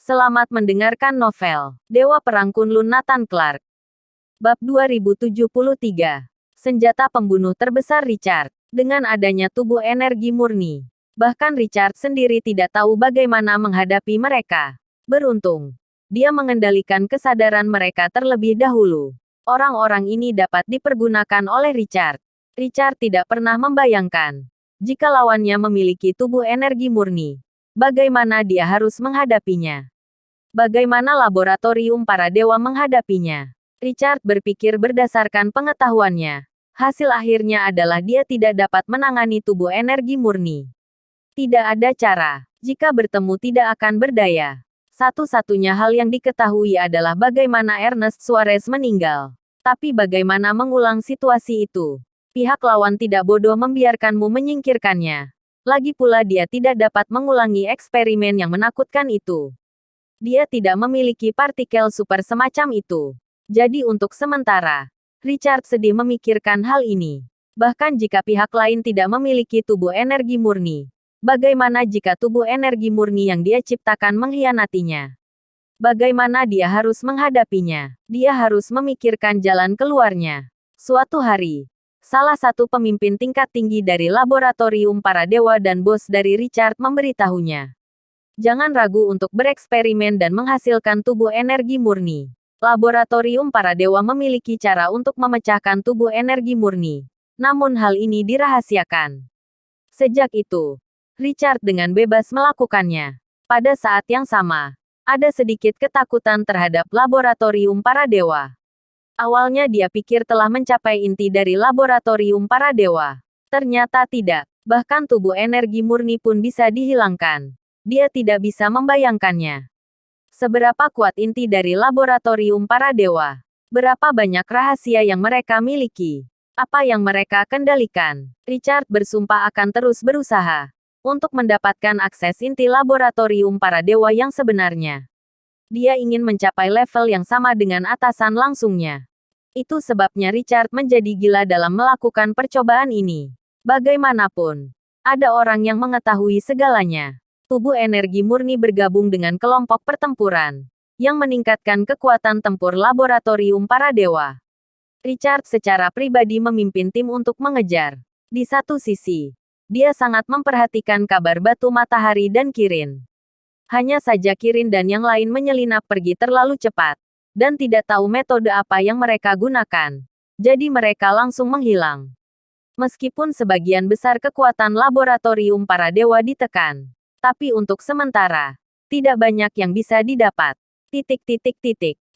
Selamat mendengarkan novel Dewa Perang Kunlun Nathan Clark. Bab 2073. Senjata pembunuh terbesar Richard. Dengan adanya tubuh energi murni, bahkan Richard sendiri tidak tahu bagaimana menghadapi mereka. Beruntung, dia mengendalikan kesadaran mereka terlebih dahulu. Orang-orang ini dapat dipergunakan oleh Richard. Richard tidak pernah membayangkan, jika lawannya memiliki tubuh energi murni, bagaimana dia harus menghadapinya. Bagaimana laboratorium para dewa menghadapinya? Richard berpikir berdasarkan pengetahuannya. Hasil akhirnya adalah dia tidak dapat menangani tubuh energi murni. Tidak ada cara. Jika bertemu tidak akan berdaya. Satu-satunya hal yang diketahui adalah bagaimana Ernest Suarez meninggal. Tapi bagaimana mengulang situasi itu? Pihak lawan tidak bodoh membiarkanmu menyingkirkannya. Lagi pula dia tidak dapat mengulangi eksperimen yang menakutkan itu. Dia tidak memiliki partikel super semacam itu. Jadi untuk sementara, Richard sedih memikirkan hal ini. Bahkan jika pihak lain tidak memiliki tubuh energi murni, bagaimana jika tubuh energi murni yang dia ciptakan mengkhianatinya? Bagaimana dia harus menghadapinya? Dia harus memikirkan jalan keluarnya. Suatu hari, salah satu pemimpin tingkat tinggi dari laboratorium para dewa dan bos dari Richard memberitahunya. Jangan ragu untuk bereksperimen dan menghasilkan tubuh energi murni. Laboratorium para dewa memiliki cara untuk memecahkan tubuh energi murni. Namun hal ini dirahasiakan. Sejak itu, Richard dengan bebas melakukannya. Pada saat yang sama, ada sedikit ketakutan terhadap laboratorium para dewa. Awalnya dia pikir telah mencapai inti dari laboratorium para dewa. Ternyata tidak. Bahkan tubuh energi murni pun bisa dihilangkan. Dia tidak bisa membayangkannya. Seberapa kuat inti dari laboratorium para dewa? Berapa banyak rahasia yang mereka miliki? Apa yang mereka kendalikan? Richard bersumpah akan terus berusaha untuk mendapatkan akses inti laboratorium para dewa yang sebenarnya. Dia ingin mencapai level yang sama dengan atasan langsungnya. Itu sebabnya Richard menjadi gila dalam melakukan percobaan ini. Bagaimanapun, ada orang yang mengetahui segalanya. Tubuh energi murni bergabung dengan kelompok pertempuran yang meningkatkan kekuatan tempur laboratorium para dewa. Richard secara pribadi memimpin tim untuk mengejar. Di satu sisi, dia sangat memperhatikan kabar batu matahari dan Kirin. Hanya saja Kirin dan yang lain menyelinap pergi terlalu cepat dan tidak tahu metode apa yang mereka gunakan. Jadi mereka langsung menghilang. Meskipun sebagian besar kekuatan laboratorium para dewa ditekan, tapi untuk sementara, tidak banyak yang bisa didapat.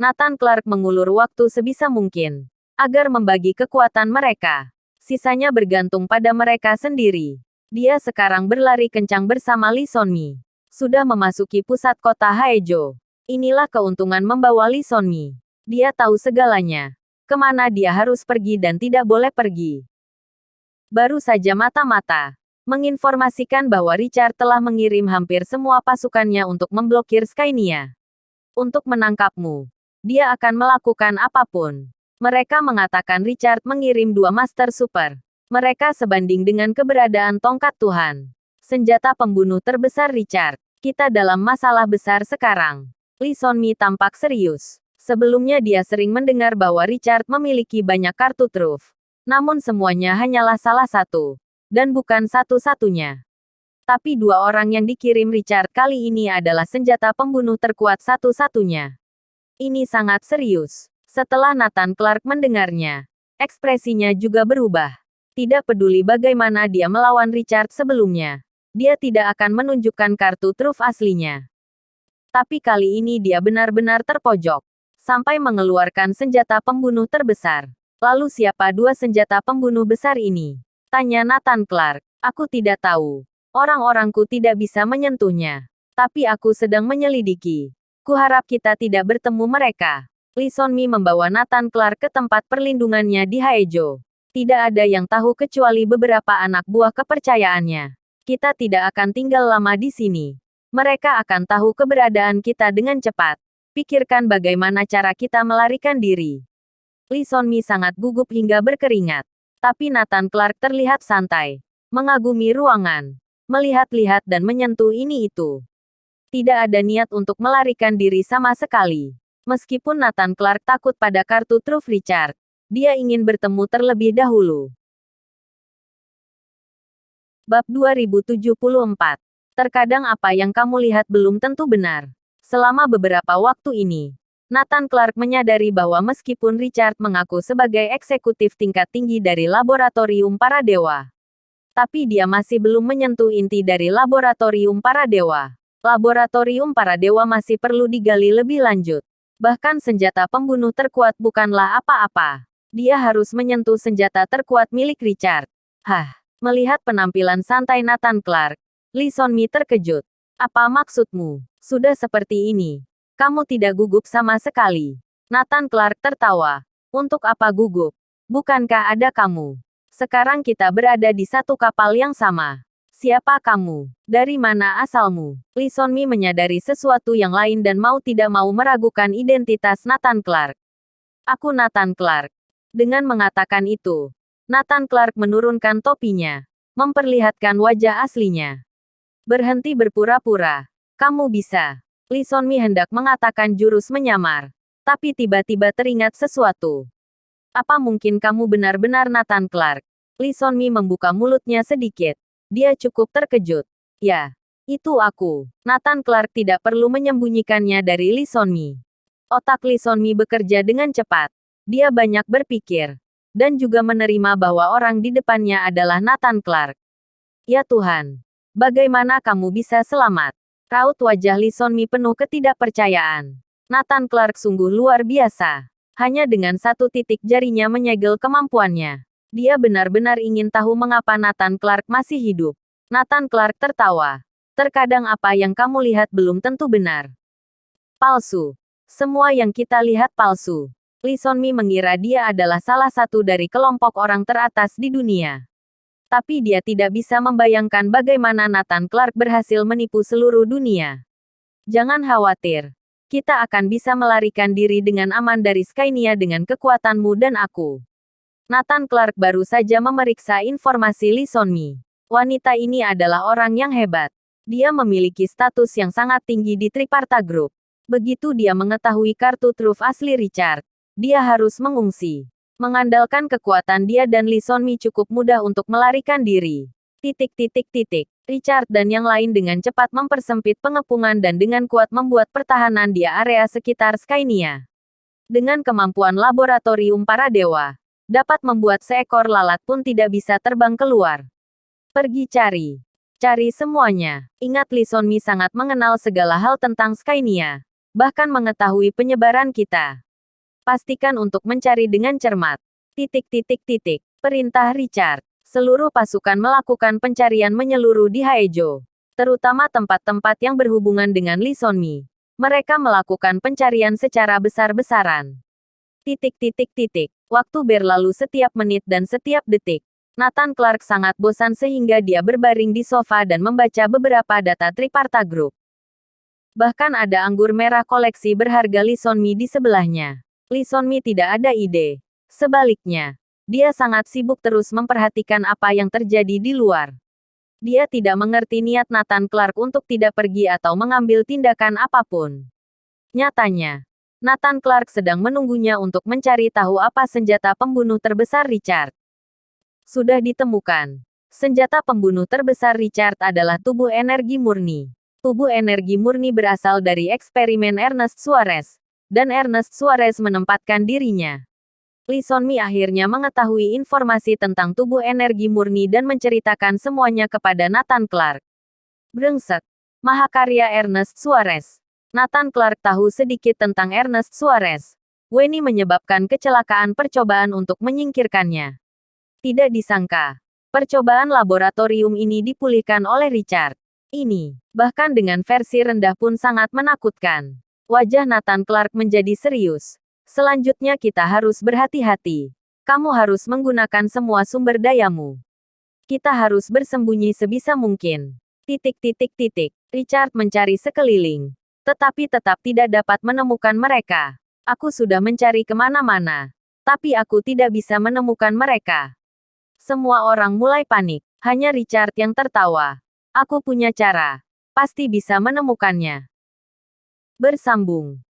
Nathan Clark mengulur waktu sebisa mungkin, agar membagi kekuatan mereka. Sisanya bergantung pada mereka sendiri. Dia sekarang berlari kencang bersama Lee Sonmi. Sudah memasuki pusat kota Haejo. Inilah keuntungan membawa Lee Sonmi. Dia tahu segalanya. Kemana dia harus pergi dan tidak boleh pergi. Baru saja mata-mata menginformasikan bahwa Richard telah mengirim hampir semua pasukannya untuk memblokir Skynia. Untuk menangkapmu, dia akan melakukan apapun. Mereka mengatakan Richard mengirim 2 Master Super. Mereka sebanding dengan keberadaan tongkat Tuhan. Senjata pembunuh terbesar Richard. Kita dalam masalah besar sekarang. Lee Sonmi tampak serius. Sebelumnya dia sering mendengar bahwa Richard memiliki banyak kartu truf. Namun semuanya hanyalah salah satu. Dan bukan satu-satunya. Tapi 2 orang yang dikirim Richard kali ini adalah senjata pembunuh terkuat satu-satunya. Ini sangat serius. Setelah Nathan Clark mendengarnya, ekspresinya juga berubah. Tidak peduli bagaimana dia melawan Richard sebelumnya, dia tidak akan menunjukkan kartu truf aslinya. Tapi kali ini dia benar-benar terpojok, sampai mengeluarkan senjata pembunuh terbesar. Lalu siapa 2 senjata pembunuh besar ini? Tanya Nathan Clark. Aku tidak tahu. Orang-orangku tidak bisa menyentuhnya. Tapi aku sedang menyelidiki. Kuharap kita tidak bertemu mereka. Lee Sonmi membawa Nathan Clark ke tempat perlindungannya di Haejo. Tidak ada yang tahu kecuali beberapa anak buah kepercayaannya. Kita tidak akan tinggal lama di sini. Mereka akan tahu keberadaan kita dengan cepat. Pikirkan bagaimana cara kita melarikan diri. Lee Sonmi sangat gugup hingga berkeringat. Tapi Nathan Clark terlihat santai, mengagumi ruangan, melihat-lihat dan menyentuh ini itu. Tidak ada niat untuk melarikan diri sama sekali. Meskipun Nathan Clark takut pada kartu truf Richard, dia ingin bertemu terlebih dahulu. Bab 2074. Terkadang apa yang kamu lihat belum tentu benar. Selama beberapa waktu ini, Nathan Clark menyadari bahwa meskipun Richard mengaku sebagai eksekutif tingkat tinggi dari Laboratorium Para Dewa, tapi dia masih belum menyentuh inti dari Laboratorium Para Dewa. Laboratorium Para Dewa masih perlu digali lebih lanjut. Bahkan senjata pembunuh terkuat bukanlah apa-apa. Dia harus menyentuh senjata terkuat milik Richard. Melihat penampilan santai Nathan Clark, Lee Sonmi terkejut. Apa maksudmu? Sudah seperti ini, kamu tidak gugup sama sekali. Nathan Clark tertawa. Untuk apa gugup? Bukankah ada kamu? Sekarang kita berada di satu kapal yang sama. Siapa kamu? Dari mana asalmu? Lee Sonmi menyadari sesuatu yang lain dan mau tidak mau meragukan identitas Nathan Clark. Aku Nathan Clark. Dengan mengatakan itu, Nathan Clark menurunkan topinya, memperlihatkan wajah aslinya. Berhenti berpura-pura. Kamu bisa. Lee Sonmi hendak mengatakan jurus menyamar, tapi tiba-tiba teringat sesuatu. Apa mungkin kamu benar-benar Nathan Clark? Lee Sonmi membuka mulutnya sedikit. Dia cukup terkejut. Ya, itu aku. Nathan Clark tidak perlu menyembunyikannya dari Lee Sonmi. Otak Lee Sonmi bekerja dengan cepat. Dia banyak berpikir, dan juga menerima bahwa orang di depannya adalah Nathan Clark. Ya Tuhan, bagaimana kamu bisa selamat? Raut wajah Lee Sonmi penuh ketidakpercayaan. Nathan Clark sungguh luar biasa. Hanya dengan satu titik jarinya menyegel kemampuannya. Dia benar-benar ingin tahu mengapa Nathan Clark masih hidup. Nathan Clark tertawa. Terkadang apa yang kamu lihat belum tentu benar. Palsu. Semua yang kita lihat palsu. Lee Sonmi mengira dia adalah salah satu dari kelompok orang teratas di dunia. Tapi dia tidak bisa membayangkan bagaimana Nathan Clark berhasil menipu seluruh dunia. Jangan khawatir. Kita akan bisa melarikan diri dengan aman dari Skynia dengan kekuatanmu dan aku. Nathan Clark baru saja memeriksa informasi Lee Sonmi. Wanita ini adalah orang yang hebat. Dia memiliki status yang sangat tinggi di Triparta Group. Begitu dia mengetahui kartu truf asli Richard, dia harus mengungsi. Mengandalkan kekuatan dia dan Lee Sonmi cukup mudah untuk melarikan diri. Richard dan yang lain dengan cepat mempersempit pengepungan dan dengan kuat membuat pertahanan di area sekitar Skynia. Dengan kemampuan Laboratorium Para Dewa, dapat membuat seekor lalat pun tidak bisa terbang keluar. Pergi cari. Cari semuanya. Ingat Lee Sonmi sangat mengenal segala hal tentang Skynia. Bahkan mengetahui penyebaran kita. Pastikan untuk mencari dengan cermat. Perintah Richard. Seluruh pasukan melakukan pencarian menyeluruh di Haejo. Terutama tempat-tempat yang berhubungan dengan Lee Sonmi. Mereka melakukan pencarian secara besar-besaran. Waktu berlalu setiap menit dan setiap detik. Nathan Clark sangat bosan sehingga dia berbaring di sofa dan membaca beberapa data Triparta Group. Bahkan ada anggur merah koleksi berharga Lee Sonmi di sebelahnya. Lee Sonmi tidak ada ide. Sebaliknya, dia sangat sibuk terus memperhatikan apa yang terjadi di luar. Dia tidak mengerti niat Nathan Clark untuk tidak pergi atau mengambil tindakan apapun. Nyatanya, Nathan Clark sedang menunggunya untuk mencari tahu apa senjata pembunuh terbesar Richard. Sudah ditemukan. Senjata pembunuh terbesar Richard adalah tubuh energi murni. Tubuh energi murni berasal dari eksperimen Ernest Suarez. Dan Ernest Suarez menempatkan dirinya. Lee Sonmi akhirnya mengetahui informasi tentang tubuh energi murni dan menceritakan semuanya kepada Nathan Clark. Brengsek. Mahakarya Ernest Suarez. Nathan Clark tahu sedikit tentang Ernest Suarez. Weni menyebabkan kecelakaan percobaan untuk menyingkirkannya. Tidak disangka, percobaan laboratorium ini dipulihkan oleh Richard. Ini, bahkan dengan versi rendah pun sangat menakutkan. Wajah Nathan Clark menjadi serius. Selanjutnya kita harus berhati-hati. Kamu harus menggunakan semua sumber dayamu. Kita harus bersembunyi sebisa mungkin. Richard mencari sekeliling. Tetapi tetap tidak dapat menemukan mereka. Aku sudah mencari kemana-mana. Tapi aku tidak bisa menemukan mereka. Semua orang mulai panik. Hanya Richard yang tertawa. Aku punya cara. pasti bisa menemukannya. Bersambung.